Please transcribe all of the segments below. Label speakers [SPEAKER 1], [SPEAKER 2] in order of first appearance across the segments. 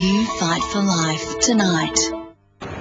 [SPEAKER 1] You Fight for Life tonight.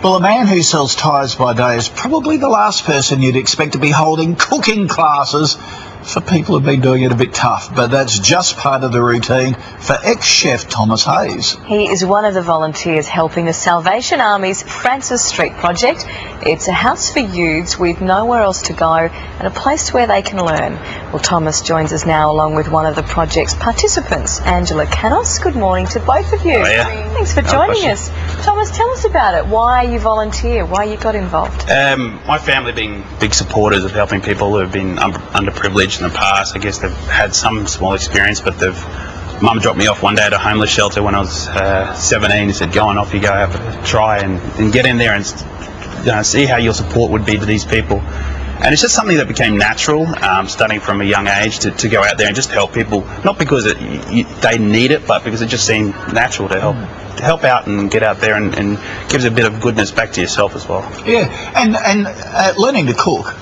[SPEAKER 2] Well, a man who sells tyres by day is probably the last person you'd expect to be holding cooking classes for people who've been doing it a bit tough, but that's just part of the routine for ex-chef Thomas Hayes.
[SPEAKER 3] He is one of the volunteers helping the Salvation Army's Francis Street project. It's a house for youths with nowhere else to go and a place where they can learn. Well, Thomas joins us now along with one of the project's participants, Angela Canos. Good morning to both of you.
[SPEAKER 4] Oh, yeah.
[SPEAKER 3] Thanks for joining us. Thomas, tell us about it. Why you volunteer? Why you got involved?
[SPEAKER 4] My family being big supporters of helping people who have been underprivileged in the past. I guess they've had some small experience, but Mum dropped me off one day at a homeless shelter when I was 17. He said, "Go on, off you go, have a try and get in there and see how your support would be to these people." And it's just something that became natural, starting from a young age, to go out there and just help people, not because they need it, but because it just seemed natural to help out and get out there and gives a bit of goodness back to yourself as well.
[SPEAKER 2] Yeah, and learning to cook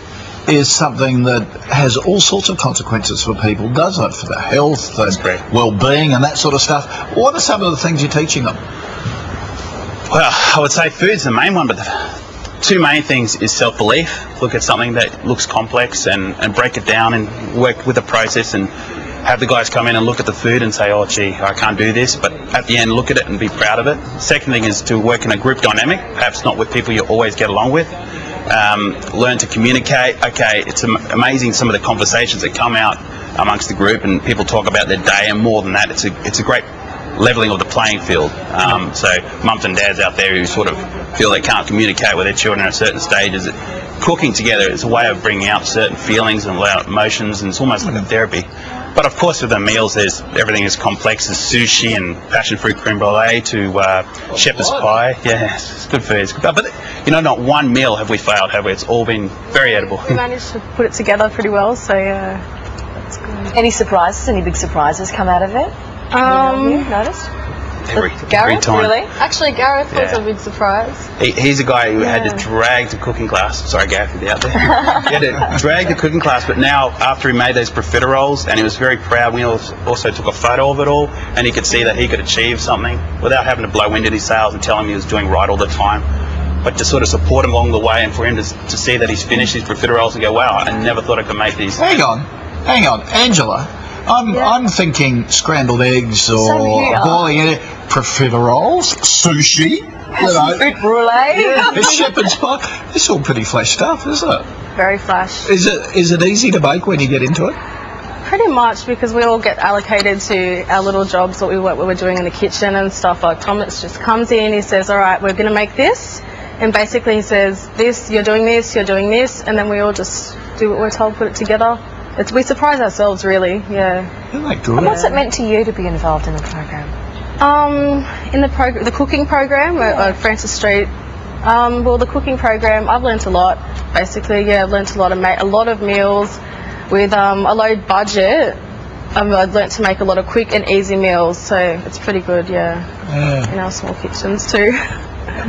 [SPEAKER 2] is something that has all sorts of consequences for people, doesn't it? For their health, their well-being and that sort of stuff. What are some of the things you're teaching them?
[SPEAKER 4] Well, I would say food's the main one, but the two main things is self-belief. Look at something that looks complex and break it down and work with the process and have the guys come in and look at the food and say, "Oh gee, I can't do this," but at the end look at it and be proud of it. Second thing is to work in a group dynamic, perhaps not with people you always get along with. Learn to communicate. Okay, it's amazing some of the conversations that come out amongst the group, and people talk about their day, and more than that, it's a great levelling of the playing field. So mums and dads out there who sort of feel they can't communicate with their children at certain stages, cooking together is a way of bringing out certain feelings and emotions, and it's almost like a therapy. But of course with the meals, there's everything as complex as sushi and passion fruit creme brulee to shepherd's pie. Yeah, it's good food. But not one meal have we failed, have we? It's all been very edible.
[SPEAKER 5] We managed to put it together pretty well, so yeah, that's good.
[SPEAKER 3] Any surprises? Any big surprises come out of it? You noticed?
[SPEAKER 4] Every
[SPEAKER 3] Gareth,
[SPEAKER 4] time.
[SPEAKER 3] really?
[SPEAKER 5] Actually, Gareth was a big surprise.
[SPEAKER 4] He's a guy who had to drag the cooking class. Sorry, Gareth, if you're out there. He had to drag the cooking class, but now after he made those profiteroles, and he was very proud, we also took a photo of it all, and he could see that he could achieve something without having to blow wind in his sails and tell him he was doing right all the time, but to sort of support him along the way, and for him to see that he's finished his profiteroles and go, "Wow, I never thought I could make these."
[SPEAKER 2] Hang on, Angela. I'm thinking scrambled eggs or boiling it, profiteroles, sushi,
[SPEAKER 3] fruit brulee,
[SPEAKER 2] shepherd's pie. It's all pretty flash stuff, isn't it?
[SPEAKER 5] Very flash.
[SPEAKER 2] Is it easy to bake when you get into it?
[SPEAKER 5] Pretty much, because we all get allocated to our little jobs, what we're doing in the kitchen and stuff. Like Thomas just comes in, he says, "All right, we're going to make this," and basically he says, "This, you're doing this, and then we all just do what we're told, put it together. We surprise ourselves, really. Yeah.
[SPEAKER 2] Isn't that good?
[SPEAKER 3] What's it meant to you to be involved in the program?
[SPEAKER 5] In the cooking program at Francis Street. Well, the cooking program, I've learnt a lot. Basically, I've learnt a lot of meals with a low budget. I've learnt to make a lot of quick and easy meals, so it's pretty good. Yeah. In our small kitchens too.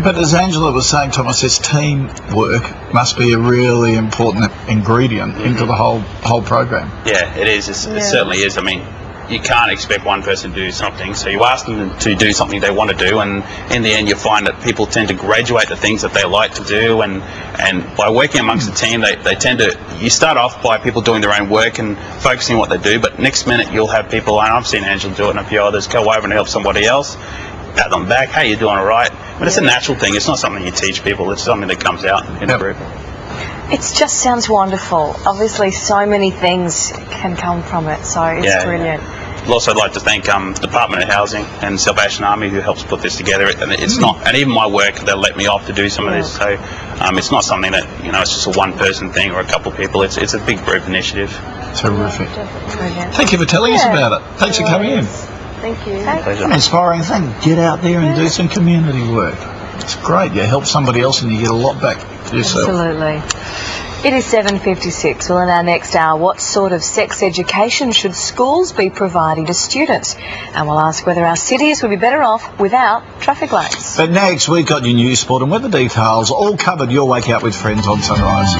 [SPEAKER 2] But as Angela was saying, Thomas, this teamwork must be a really important ingredient into the whole program.
[SPEAKER 4] Yeah, it is. It certainly is. I mean, you can't expect one person to do something, so you ask them to do something they want to do, and in the end you find that people tend to graduate the things that they like to do, and by working amongst the team, they tend to, you start off by people doing their own work and focusing on what they do, but next minute you'll have people, and I've seen Angela do it and a few others, go over and help somebody else, pat them back, "Hey, you're doing all right." But it's a natural thing. It's not something you teach people. It's something that comes out in a group.
[SPEAKER 3] It just sounds wonderful. Obviously, so many things can come from it, so it's brilliant.
[SPEAKER 4] I'd also like to thank Department of Housing and Salvation Army who helps put this together. And it's not, and even my work, they let me off to do some of this. So it's not something that it's just a one-person thing or a couple of people. It's a big group initiative.
[SPEAKER 2] Terrific. Thank you for telling us about it. Thanks for coming in.
[SPEAKER 5] Thank you.
[SPEAKER 4] Pleasure.
[SPEAKER 2] An inspiring thing. Get out there and do some community work. It's great. You help somebody else and you get a lot back to yourself.
[SPEAKER 3] Absolutely. It is 7:56. Well, in our next hour, what sort of sex education should schools be providing to students? And we'll ask whether our cities would be better off without traffic lights.
[SPEAKER 2] But next, we've got your news, sport and weather details all covered. Your Wake Up with Friends on Sunrise.